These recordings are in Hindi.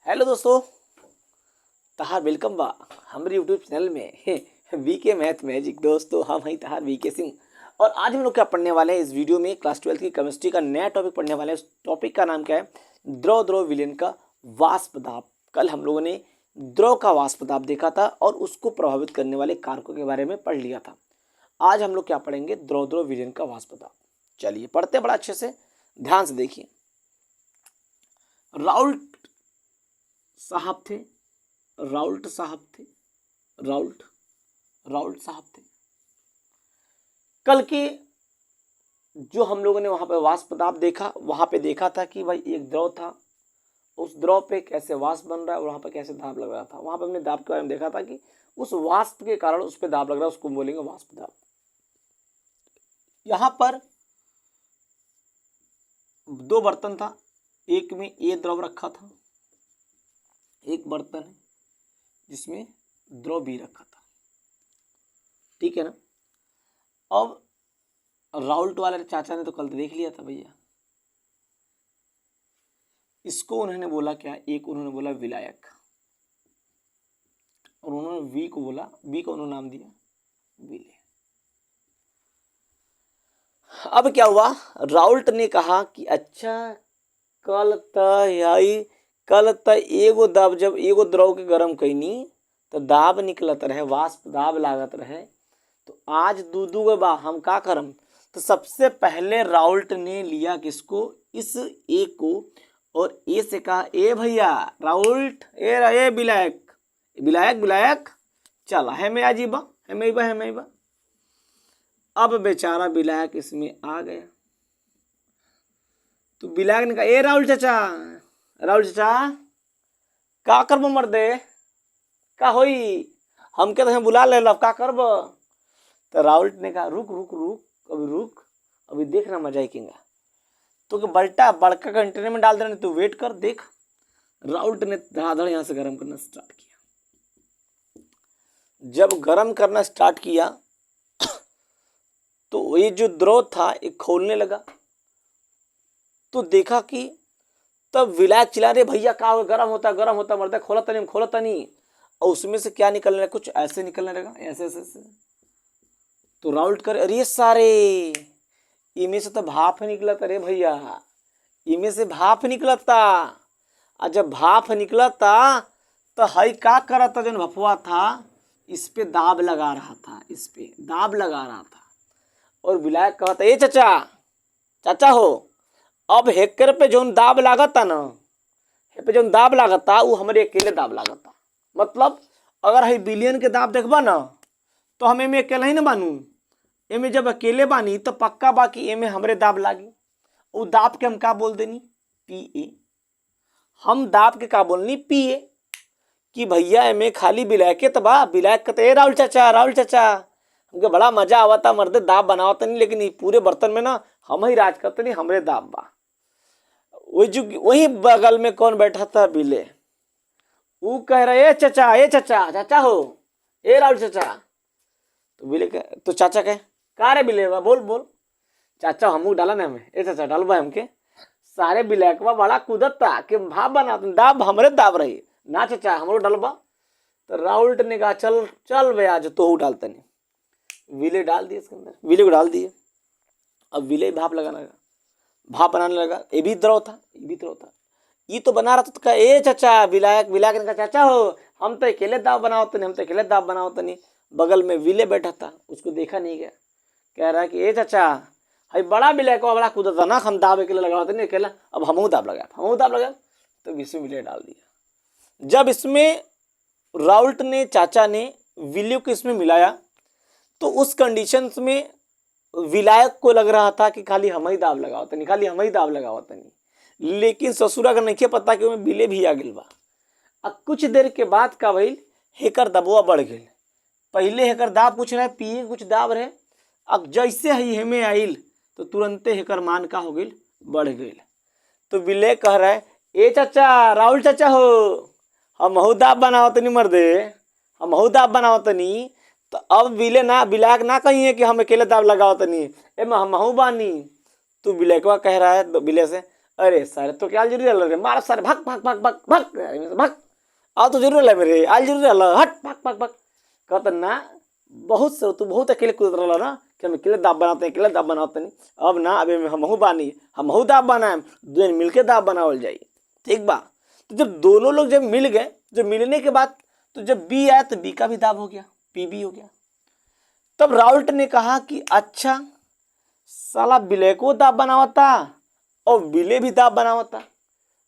हेलो दोस्तों, तहार वेलकम बा हमारे यूट्यूब चैनल में वीके मैथ मैजिक। दोस्तों हम हैं तहार वीके सिंह और आज हम लोग क्या पढ़ने वाले हैं इस वीडियो में क्लास 12 की केमिस्ट्री का नया टॉपिक पढ़ने वाले हैं। उस टॉपिक का नाम क्या है? द्रव द्रव विलयन का वाष्प दाब। कल हम लोगों ने द्रव का वाष्प दाब देखा था और उसको प्रभावित करने वाले कारकों के बारे में पढ़ लिया था। आज हम लोग क्या पढ़ेंगे? द्रव द्रव विलयन का वाष्प दाब। चलिए पढ़ते बड़ा अच्छे से, ध्यान से देखिए। राउल्ट साहब थे, राउल्ट साहब थे, राउल्ट साहब थे। कल के जो हम लोगों ने वहां पे वाष्प दाब देखा, वहां पे देखा था कि भाई एक द्रव था, उस द्रव पे कैसे वाष्प बन रहा है और वहां पे कैसे दाब लग रहा था। वहां पे हमने दाब के बारे में देखा था कि उस वाष्प के कारण उस पे दाब लग रहा है, उसको बोलेंगे वाष्प दाब। यहां पर दो बर्तन था, एक में ए द्रव रखा था, एक बर्तन है जिसमें द्रव बी रखा था, ठीक है ना। अब राउल्ट वाले चाचा ने तो कल देख लिया था भैया, इसको उन्होंने बोला क्या? एक उन्होंने बोला विलायक और उन्होंने वी को बोला, बी को उन्होंने नाम दिया विलय। अब क्या हुआ? राउल्ट ने कहा कि अच्छा कल त एगो दाब, जब एगो द्रव के गरम कैनी तो दाब निकलत रहे, वाष्प दाब लागत रहे, तो आज दू गो बा, हम का करम? तो सबसे पहले राउल्ट ने लिया किसको? इस ए को, और ए से कहा ए भैया राउल्ट, ए विलायक विलायक विलायक चल है में आजीबा, है में बा, है में बा। अब बेचारा विलायक इसमें आ गया, तो विलायक ने कहा ए राहुल चाचा, राहुल चाचा का करब मर्दे, का होई, हमके तो बुला ले लब, का करब? तो राहुल ने कहा रुक रुक रुक, अभी रुक, अभी देखना मजा ही किंगा, तो कि बल्टा बड़का कंटेनर में डाल देना, तू वेट कर देख। राहुल ने धड़ाधड़ यहाँ से गर्म करना स्टार्ट किया। जब गर्म करना स्टार्ट किया तो ये जो द्रव था ये खोलने लगा, तो देखा कि तब विलायक चिल्ला रहे भैया का गर्म होता मरता, खोला तनी। और उसमें से क्या निकलने लगा? कुछ ऐसे निकलने लगा, ऐसे ऐसे ऐसे। तो राउल्ट करे अरे सारे इनमें से तो भाप निकलता रे भैया, इनमें से भाप निकलता। और जब भाप निकलता तो हई का करता, जो भफुआ था इस पे दाब लगा रहा था, इस पे दाब लगा रहा था। और विलायक कहता ए चाचा हो, अब हेकर पे जो दाब लागता ना, पे जो दाब लागता वो हमारे अकेले दाब लागता। मतलब अगर है बिलियन के दाब देखबा ना तो हम एमे अकेले ही ना बानू, एमे जब अकेले बानी तो पक्का बाकी एमे हमरे दाब लागी। वो दाब के हम का बोल देनी? P A. हम दाब के का बोलनी? पी ए, कि भैया एमे खाली विलायके तो बा। विलायक कहते ए राहुल चाचा हमके बड़ा मजा आवता मर्दे, दाब बनावत नहीं, लेकिन पूरे बर्तन में ना हम ही राज करते नहीं, हमरे दाब बा। वही बगल में कौन बैठा था? विले। वो कह रहा ए चाचा हो, ए राहुल चाचा। तो विले तो चाचा कहे का रे विले बा, बोल चाचा हमू डाला ना हमें, ए चाचा डालबा हमके। सारे विलायकवा बड़ा कूदता कि भाप बना, दाब हमरे दाब रही ना चाचा, हमरो डालबा। तो राहुल ने कहा चल भे आज तो डालता नहीं। विले डाल दिए इसके अंदर, विले को डाल दिए। अब विले भाप लगाने लगा, भाप बनाने लगा। ये भी द्रव था, ये तो बना रहा था। ए चाचा, विलायक ने कहा चाचा हो, हम तो अकेले दाब बनाओ नहीं। बगल में विले बैठा था, उसको देखा नहीं गया, कह रहा है कि ए चाचा हई बड़ा विलायक बड़ा कूदा था ना, हम दाब अकेले लगाते नहीं अकेला, अब हमहू दाब लगा। तो इसमें विले डाल दिया। जब इसमें राउल्ट ने, चाचा ने विले को इसमें मिलाया तो उस कंडीशन में विलायक को लग रहा था कि खाली हम ही दाब लगावत नहीं, लेकिन ससुरा का नहीं पता कि उसमें विले भी आ गई बा। अब कुछ देर के बाद का भइल, हेकर दबुआ बढ़ गई। पहले हेकर दाब कुछ रहे, पिए कुछ दाब रहे, अब जैसे ही हेमे आइल तो तुरंते हेकर मान का हो गई, बढ़ गई। तो विले कह रहा है ए चाचा, राहुल चाचा हो, हम दाब बनावत नहीं मर्दे, हम दाब बनावत नहीं। तो अब विलायक ना कहिए कि हम अकेले दाब लगावत नहीं, हम बानी। तो विलायकवा कह रहा है विले से अरे सर तो क्या जरूरी है रे, मार सर, भाग भाग भाग भाग भाग भाग, आओ तो जरूर है मेरे, आज जरूर है, हट भाग भाग भाग। कहता ना बहुत सर तू बहुत अकेले कूद रहा ना, कि हम अकेले दाब बनाते हैं, अकेले दाब बनाते नहीं। अब ना अभी हमहू बानी, हमहू दाब बनाए, दोनों मिलके दाब बनावल जाई, ठीक बा। तो जब दोनों लोग जब मिल गए, जब मिलने के बाद तो जब बी आया तो बी का भी दाब हो गया, पी बी हो गया। तब राउल्ट ने कहा कि अच्छा साला विलय को दाब बनावता और विलय भी दाब बनावता।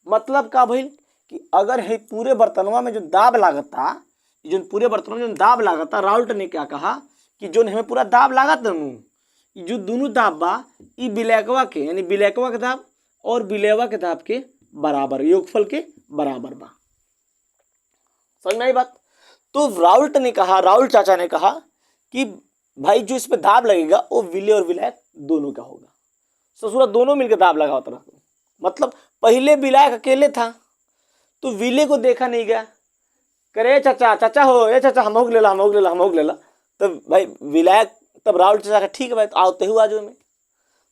मतलब का भइल कि अगर है पूरे बर्तनवा में जो दाब लागता, जो पूरे बर्तनवा में जो दाब लागता, राउल्ट ने क्या कहा कि जो हमें पूरा दाब लागत नु, जो दोनों दाब बा ई विलयकवा के, यानी विलयकवा के दाब और विलयवा के दाब के बराबर, योगफल के बराबर बा। समझ में आई बात। तो राउल्ट ने कहा, राउल्ट चाचा ने कहा कि भाई जो इस पे दाब लगेगा वो विलय और विलायक दोनों का होगा। ससुरा दोनों मिलकर दाब लगा होता। मतलब पहले विलायक अकेले था तो विलय को देखा नहीं गया, करे चाचा चाचा हो, ए चाचा हम ले ला, हम ले ला, हम ले ला। तब भाई विलायक, तब राउल्ट चाचा का ठीक है भाई, तो आओते हुआ जो में।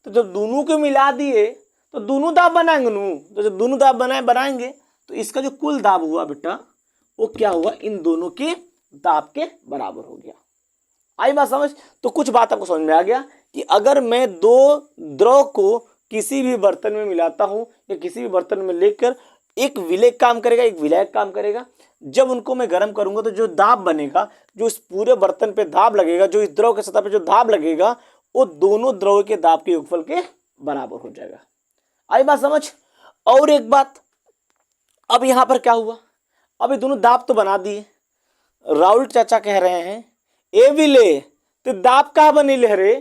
तो जब दोनों को मिला दिए तो दोनों दाब बनाएंगे नू, तो जब दोनों दाब बनाएंगे तो इसका जो कुल दाब हुआ बेटा वो क्या हुआ, इन दोनों के दाब के बराबर हो गया। आई बात समझ। तो कुछ बात आपको समझ में आ गया कि अगर मैं दो द्रव को किसी भी बर्तन में मिलाता हूं या किसी भी बर्तन में लेकर, एक विलय काम करेगा एक विलायक काम करेगा। जब उनको मैं गर्म करूंगा तो जो दाब बनेगा, जो इस पूरे बर्तन पे दाब लगेगा, जो इस द्रव के सतह पे जो दाब लगेगा वो दोनों द्रव के दाब के योगफल के बराबर हो जाएगा। आई बात समझ। और एक बात, अब यहां पर क्या हुआ, अब ये दोनों दाब तो बना दिए। राउल्ट चाचा कह रहे हैं ए विले तो दाब कहा बनी ले रे।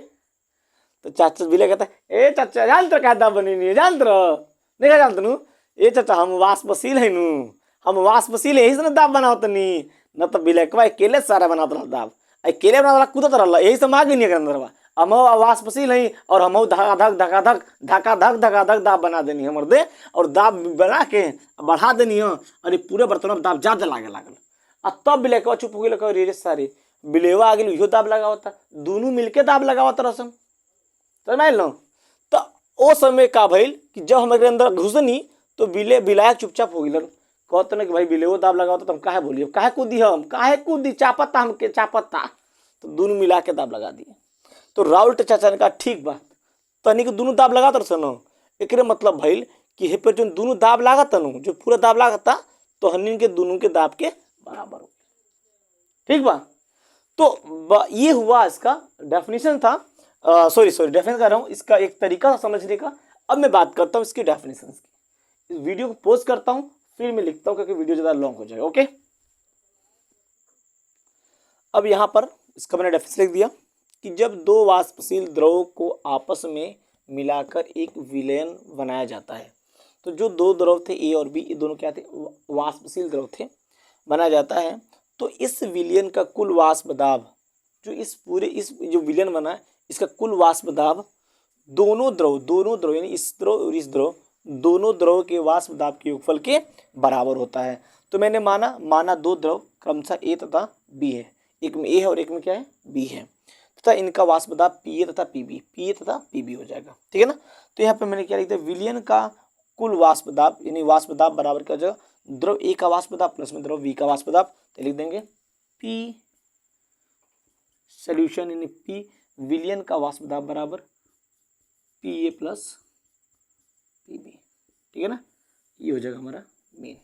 तो चाचा विले कहता है ए चाचा जानते क्या दाब बनी नहीं है, जानते नहीं जानते नु, ए चाचा हम वाष्पशील है नु, हम वाष्पशील यही से ना दाब बनाओ तनी, न तो विलेकवा अकेले सारा बनाता रहा दाब, अकेले बनाता कूदत रहा, यही से मांग नहीं अंदर हम वाष्पशील है और हम धका धक धका धक धका धक धका धक दाब बना देनी हमर दे, और दाब बना के बढ़ा देनी है, और पूरे बर्तन में दाब ज्यादा लागे लागल। आ तब विलेकवा चुप हो गए, रे सारे बिलेवा आ गई, इहो दाब लगा होता, दोनों मिलके दाब लगा होता रसम। समझ लो। तो ओ समय का भइल कि जब हमारे अंदर घुसनी तो विलायक चुपचाप हो गिलन, कहते ना कि भाई बिलेवो दाब लगा होता तो हम काहे बोलिए, काहे कूदी, हम काहे कूदी, चापता हमके चापता। तो दोनों मिला के दाब लगा दिए। तो राउल्ट चाचा ने कहा ठीक बा, तनी के दोनों दाब लगा तर सन, एक मतलब भइल कि हे पर जो दोनों दाब लगा तनु, जो पूरा दाब लागता तो हनिन के दोनों के दाब के बराबर हो। ठीक बा। तो ये हुआ इसका डेफिनेशन था, सॉरी डेफिनेशन कर रहा हूँ, इसका एक तरीका समझने का। अब मैं बात करता हूँ इसकी डेफिनेशन की। इस वीडियो को पोस्ट करता हूँ फिर मैं लिखता हूँ क्योंकि वीडियो ज़्यादा लॉन्ग हो जाएगा। ओके, अब यहाँ पर इसका मैंने डेफिनेशन लिख दिया कि जब दो वाष्पशील द्रव को आपस में मिलाकर एक विलयन बनाया जाता है, तो जो दो द्रव थे ए और बी, ये दोनों क्या थे, वाष्पशील द्रव थे, बनाया जाता है तो इस विलयन का कुल वाष्प दाब, जो इस पूरे इस जो विलयन बना है इसका कुल वाष्प दाब दोनों द्रव यानी इस द्रव और इस द्रव, दोनों द्रव के वाष्प दाब के योगफल के बराबर होता है। तो मैंने माना दो द्रव क्रमशः ए तथा बी है, एक में ए है और एक में क्या है, बी है, तथा इनका वाष्प दाब पी ए तथा पी बी हो जाएगा। ठीक है ना। तो यहाँ पे मैंने क्या लिख दिया, विलयन का कुल वाष्प दाब यानी वाष्प दाब बराबर क्या हो जाएगा, द्रव ए का वाष्प दाब प्लस में द्रव बी का वाष्प दाब। तो लिख देंगे पी सोल्यूशन यानी पी विलयन का वाष्प दाब बराबर P A plus P B. ठीक है ना, ये हो जाएगा हमारा मेन।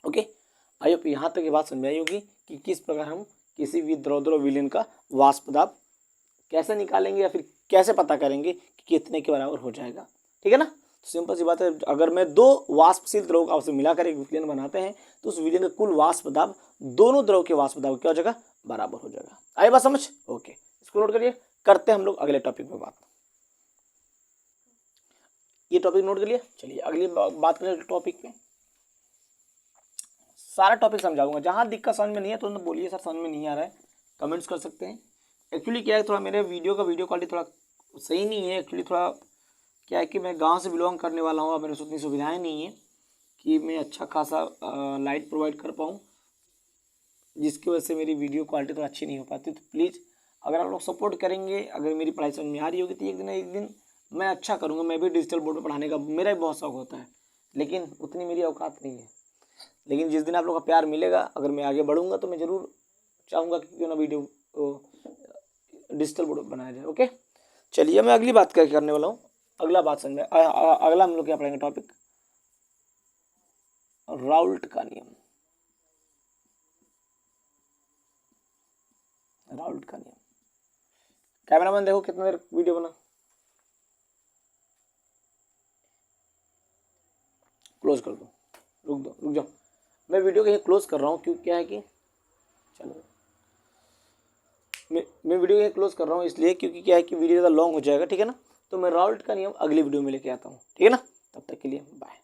ओके, आई होप यहाँ तक ये बात समझ में आई होगी कि किस प्रकार हम किसी भी द्रव विलयन का वाष्प दाब कैसे निकालेंगे या फिर कैसे पता करेंगे कि कितने के बराबर हो जाएगा। ठीक है ना। तो सिंपल सी बात है, अगर मैं दो वाष्पशील द्रव का आपसे मिलाकर एक विलयन बनाते हैं तो उस विलयन का कुल वाष्प दाब दोनों द्रव के वाष्प दाब क्या हो जाएगा, बराबर हो जाएगा। आई बात समझ। ओके, इसको नोट करिए, करते हैं हम लोग अगले टॉपिक में बात। ये टॉपिक नोट कर लिया, चलिए अगली बात करें टॉपिक पे। सारा टॉपिक समझाऊंगा, जहां दिक्कत समझ में नहीं है तो बोलिए सर समझ में नहीं आ रहा है, कमेंट्स कर सकते हैं। एक्चुअली क्या है, थोड़ा मेरे वीडियो क्वालिटी थोड़ा सही नहीं है। एक्चुअली थोड़ा क्या है कि मैं गांव से बिलोंग करने वाला हूँ और मेरे उतनी सुविधाएं नहीं है कि मैं अच्छा खासा लाइट प्रोवाइड कर पाऊँ, जिसकी वजह से मेरी वीडियो क्वालिटी थोड़ा अच्छी नहीं हो पाती। तो प्लीज़ अगर आप लोग सपोर्ट करेंगे, अगर मेरी पढ़ाई समझ में आ रही होगी तो एक दिन मैं अच्छा करूँगा, मैं भी डिजिटल बोर्ड में पढ़ाने का मेरा भी बहुत शौक होता है, लेकिन उतनी मेरी औकात नहीं है। लेकिन जिस दिन आप लोग का प्यार मिलेगा, अगर मैं आगे बढ़ूंगा तो मैं ज़रूर चाहूँगा कि क्यों ना वीडियो डिजिटल बोर्ड बनाया जाए। ओके, चलिए मैं अगली बात क्या करने वाला हूँ। अगला बात समझ में अगला हम लोग क्या पढ़ेंगे टॉपिक, राउल्ट का नियम। राउल्ट का नियम। कैमरामैन देखो कितना देर वीडियो बना। क्लोज कर दो, रुक जाओ, मैं वीडियो को क्लोज कर रहा हूँ क्योंकि क्या है कि चलो मैं वीडियो को क्लोज कर रहा हूँ इसलिए क्योंकि क्या है कि वीडियो ज़्यादा लॉन्ग हो जाएगा, ठीक है ना। तो मैं राउल्ट का नियम अगली वीडियो में लेके आता हूँ, ठीक है ना। तब तक के लिए बाय।